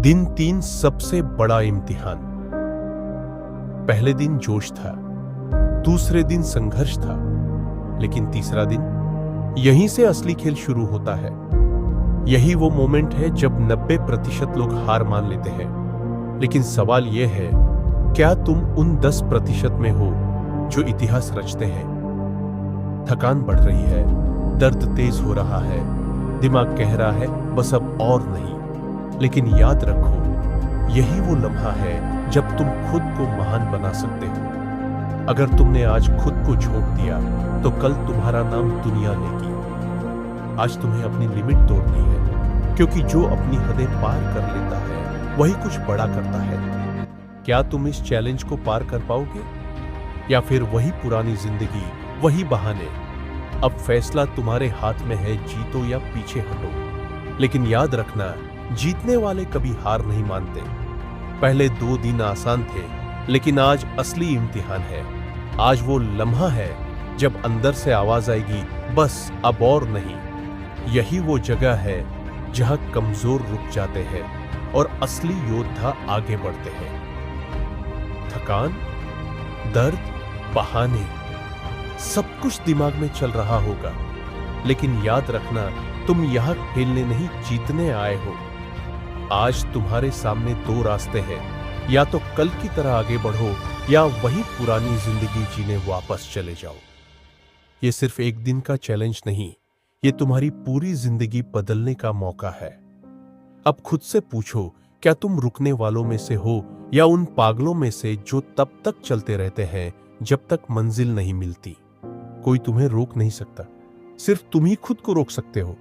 दिन 3 सबसे बड़ा इम्तिहान। पहले दिन जोश था, दूसरे दिन संघर्ष था, लेकिन तीसरा दिन यहीं से असली खेल शुरू होता है। यही वो मोमेंट है जब 90% लोग हार मान लेते हैं। लेकिन सवाल यह है, क्या तुम उन 10% में हो जो इतिहास रचते हैं? थकान बढ़ रही है, दर्द तेज हो रहा है, दिमाग कह रहा है बस अब और नहीं। लेकिन याद रखो, यही वो लम्हा है जब तुम खुद को महान बना सकते हो। अगर तुमने आज खुद को झोंक दिया तो कल तुम्हारा नाम दुनिया लेगी। आज तुम्हें अपनी लिमिट तोड़नी है, क्योंकि जो अपनी हदें पार कर लेता है वही कुछ बड़ा करता है। क्या तुम इस चैलेंज को पार कर पाओगे, या फिर वही पुरानी जिंदगी, वही बहाने? अब फैसला तुम्हारे हाथ में है, जीतो या पीछे हटो। लेकिन याद रखना, जीतने वाले कभी हार नहीं मानते। पहले 2 दिन आसान थे, लेकिन आज असली इम्तिहान है। आज वो लम्हा है जब अंदर से आवाज आएगी, बस अब और नहीं। यही वो जगह है जहां कमजोर रुक जाते हैं और असली योद्धा आगे बढ़ते हैं। थकान, दर्द, बहाने, सब कुछ दिमाग में चल रहा होगा, लेकिन याद रखना, तुम यहां खेलने नहीं, जीतने आए हो। आज तुम्हारे सामने 2 रास्ते हैं, या तो कल की तरह आगे बढ़ो या वही पुरानी जिंदगी जीने वापस चले जाओ। ये सिर्फ एक दिन का चैलेंज नहीं, ये तुम्हारी पूरी जिंदगी बदलने का मौका है। अब खुद से पूछो, क्या तुम रुकने वालों में से हो या उन पागलों में से जो तब तक चलते रहते हैं जब तक मंजिल नहीं मिलती? कोई तुम्हें रोक नहीं सकता, सिर्फ तुम ही खुद को रोक सकते हो।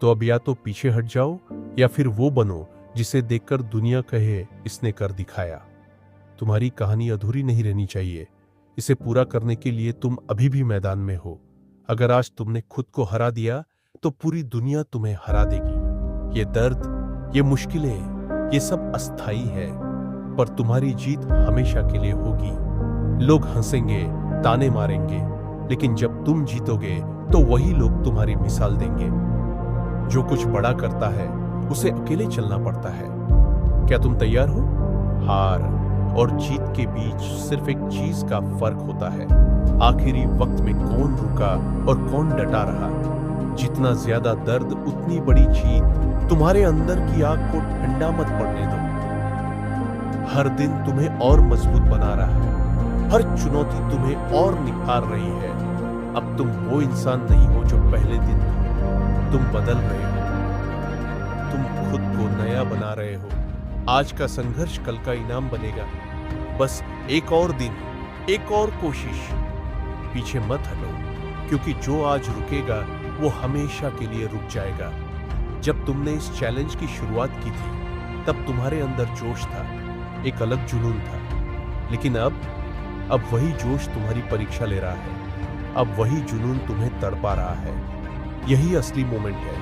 तो अब या तो पीछे हट जाओ या फिर वो बनो जिसे देखकर दुनिया कहे इसने कर दिखाया। तुम्हारी कहानी अधूरी नहीं रहनी चाहिए। इसे पूरा करने के लिए तुम अभी भी मैदान में हो। अगर आज तुमने खुद को हरा दिया तो पूरी दुनिया तुम्हें हरा देगी। ये दर्द, ये मुश्किलें, ये सब अस्थाई है, पर तुम्हारी जीत हमेशा के लिए होगी। लोग हंसेंगे, ताने मारेंगे, लेकिन जब तुम जीतोगे तो वही लोग तुम्हारी मिसाल देंगे। जो कुछ बड़ा करता है उसे अकेले चलना पड़ता है। क्या तुम तैयार हो? हार और जीत के बीच सिर्फ एक चीज का फर्क होता है, आखिरी वक्त में कौन रुका और कौन डटा रहा। जितना ज्यादा दर्द उतनी बड़ी जीत। तुम्हारे अंदर की आग को ठंडा मत पड़ने दो। हर दिन तुम्हें और मजबूत बना रहा है, हर चुनौती तुम्हें और निखार रही है। अब तुम वो इंसान नहीं हो जो पहले दिन थे, तुम बदल रहे हो, तुम खुद को नया बना रहे हो। आज का संघर्ष कल का इनाम बनेगा। बस एक और दिन, एक और कोशिश। पीछे मत हटो, क्योंकि जो आज रुकेगा वो हमेशा के लिए रुक जाएगा। जब तुमने इस चैलेंज की शुरुआत की थी तब तुम्हारे अंदर जोश था, एक अलग जुनून था। लेकिन अब वही जोश तुम्हारी परीक्षा ले रहा है। अब वही जुनून तुम्हें तड़पा रहा है। यही असली मोमेंट है,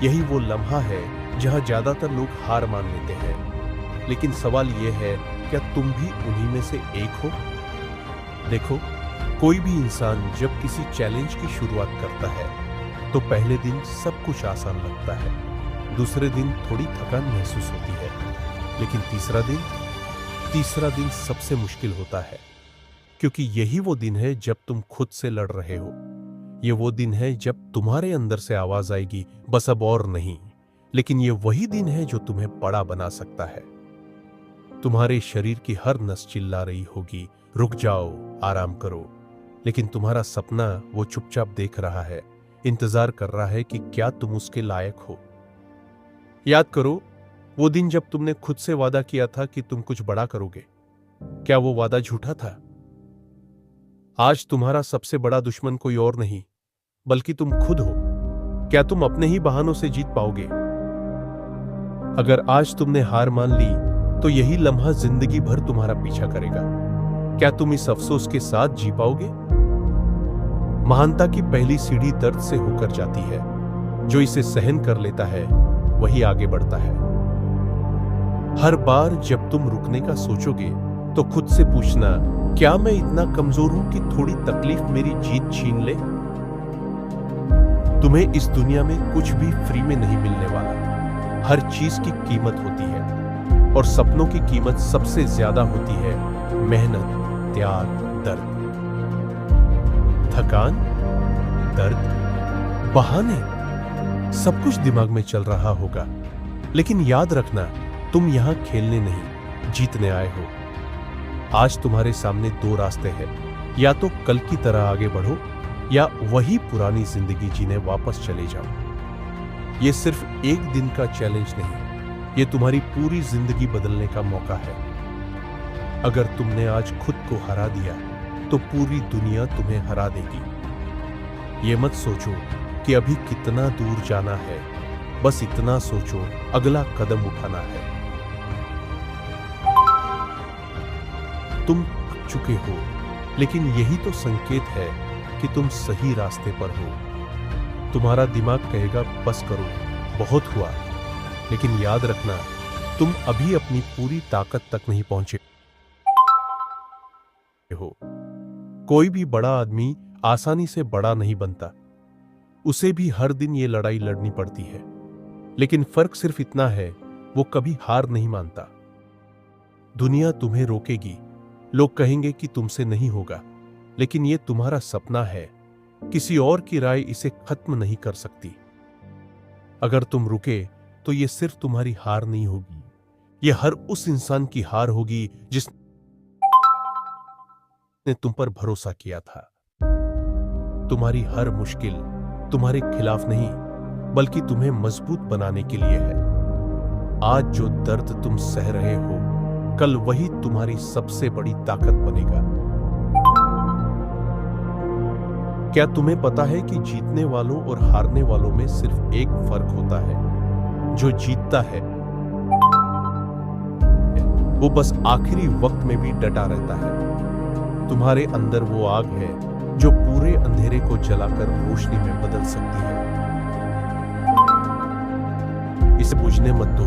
यही वो लम्हा है जहां ज्यादातर लोग हार मान लेते हैं। लेकिन सवाल यह है, क्या तुम भी उन्हीं में से एक हो? देखो, कोई भी इंसान जब किसी चैलेंज की शुरुआत करता है तो पहले दिन सब कुछ आसान लगता है, दूसरे दिन थोड़ी थकान महसूस होती है, लेकिन तीसरा दिन सबसे मुश्किल होता है, क्योंकि यही वो दिन है जब तुम खुद से लड़ रहे हो। ये वो दिन है जब तुम्हारे अंदर से आवाज आएगी, बस अब और नहीं। लेकिन ये वही दिन है जो तुम्हें बड़ा बना सकता है। तुम्हारे शरीर की हर नस चिल्ला रही होगी, रुक जाओ, आराम करो। लेकिन तुम्हारा सपना वो चुपचाप देख रहा है, इंतजार कर रहा है कि क्या तुम उसके लायक हो। याद करो वो दिन जब तुमने खुद से वादा किया था कि तुम कुछ बड़ा करोगे। क्या वो वादा झूठा था? आज तुम्हारा सबसे बड़ा दुश्मन कोई और नहीं, बल्कि तुम खुद हो। क्या तुम अपने ही बहानों से जीत पाओगे? अगर आज तुमने हार मान ली तो यही लम्हा जिंदगी भर तुम्हारा पीछा करेगा। क्या तुम इस अफसोस के साथ जी पाओगे? महानता की पहली सीढ़ी दर्द से होकर जाती है। जो इसे सहन कर लेता है वही आगे बढ़ता है। हर बार जब तुम रुकने का सोचोगे तो खुद से पूछना, क्या मैं इतना कमजोर हूं कि थोड़ी तकलीफ मेरी जीत छीन ले? तुम्हें इस दुनिया में कुछ भी फ्री में नहीं मिलने वाला। हर चीज की कीमत होती है, और सपनों की कीमत सबसे ज्यादा होती है मेहनत, त्याग, दर्द। थकान, दर्द, बहाने, सब कुछ दिमाग में चल रहा होगा। लेकिन याद रखना, तुम यहां खेलने नहीं, जीतने आए हो। आज तुम्हारे सामने दो रास्ते हैं, या तो कल की तरह आगे बढ़ो या वही पुरानी जिंदगी जीने वापस चले जाओ। ये सिर्फ एक दिन का चैलेंज नहीं, ये तुम्हारी पूरी जिंदगी बदलने का मौका है। अगर तुमने आज खुद को हरा दिया तो पूरी दुनिया तुम्हें हरा देगी। ये मत सोचो कि अभी कितना दूर जाना है, बस इतना सोचो अगला कदम उठाना है। तुम थक चुके हो, लेकिन यही तो संकेत है कि तुम सही रास्ते पर हो। तुम्हारा दिमाग कहेगा बस करो, बहुत हुआ, लेकिन याद रखना, तुम अभी अपनी पूरी ताकत तक नहीं पहुंचे हो। कोई भी बड़ा आदमी आसानी से बड़ा नहीं बनता, उसे भी हर दिन ये लड़ाई लड़नी पड़ती है। लेकिन फर्क सिर्फ इतना है, वो कभी हार नहीं मानता। दुनिया तुम्हें रोकेगी, लोग कहेंगे कि तुमसे नहीं होगा, लेकिन ये तुम्हारा सपना है, किसी और की राय इसे खत्म नहीं कर सकती। अगर तुम रुके तो ये सिर्फ तुम्हारी हार नहीं होगी, ये हर उस इंसान की हार होगी जिसने तुम पर भरोसा किया था। तुम्हारी हर मुश्किल तुम्हारे खिलाफ नहीं, बल्कि तुम्हें मजबूत बनाने के लिए है। आज जो दर्द तुम सह रहे हो, कल वही तुम्हारी सबसे बड़ी ताकत बनेगा। क्या तुम्हें पता है कि जीतने वालों और हारने वालों में सिर्फ एक फर्क होता है? जो जीतता है वो बस आखिरी वक्त में भी डटा रहता है। तुम्हारे अंदर वो आग है जो पूरे अंधेरे को जलाकर रोशनी में बदल सकती है। इसे बुझने मत दो।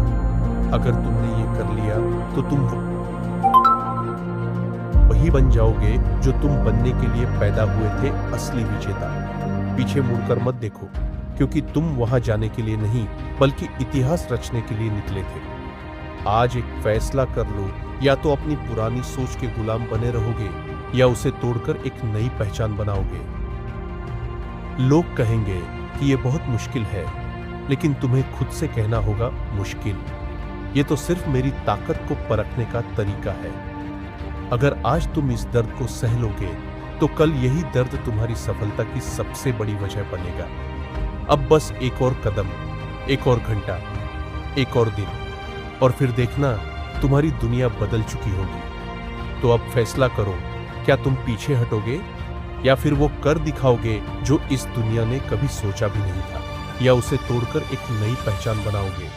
अगर तुमने ये कर लिया तो तुम वही बन जाओगे जो तुम बनने के लिए पैदा हुए थे, असली विजेता। पीछे मुड़कर मत देखो, क्योंकि तुम वहां जाने के लिए नहीं, बल्कि इतिहास रचने के लिए निकले थे। आज एक फैसला कर लो, या तो अपनी पुरानी सोच के गुलाम बने रहोगे या उसे तोड़कर एक नई पहचान बनाओगे। लोग कहेंगे कि यह बहुत मुश्किल है, लेकिन तुम्हें खुद से कहना होगा मुश्किल, ये तो सिर्फ मेरी ताकत को परखने का तरीका है। अगर आज तुम इस दर्द को सह लोगे तो कल यही दर्द तुम्हारी सफलता की सबसे बड़ी वजह बनेगा। अब बस एक और कदम, एक और घंटा, एक और दिन, और फिर देखना तुम्हारी दुनिया बदल चुकी होगी। तो अब फैसला करो, क्या तुम पीछे हटोगे या फिर वो कर दिखाओगे जो इस दुनिया ने कभी सोचा भी नहीं था, या उसे तोड़कर एक नई पहचान बनाओगे।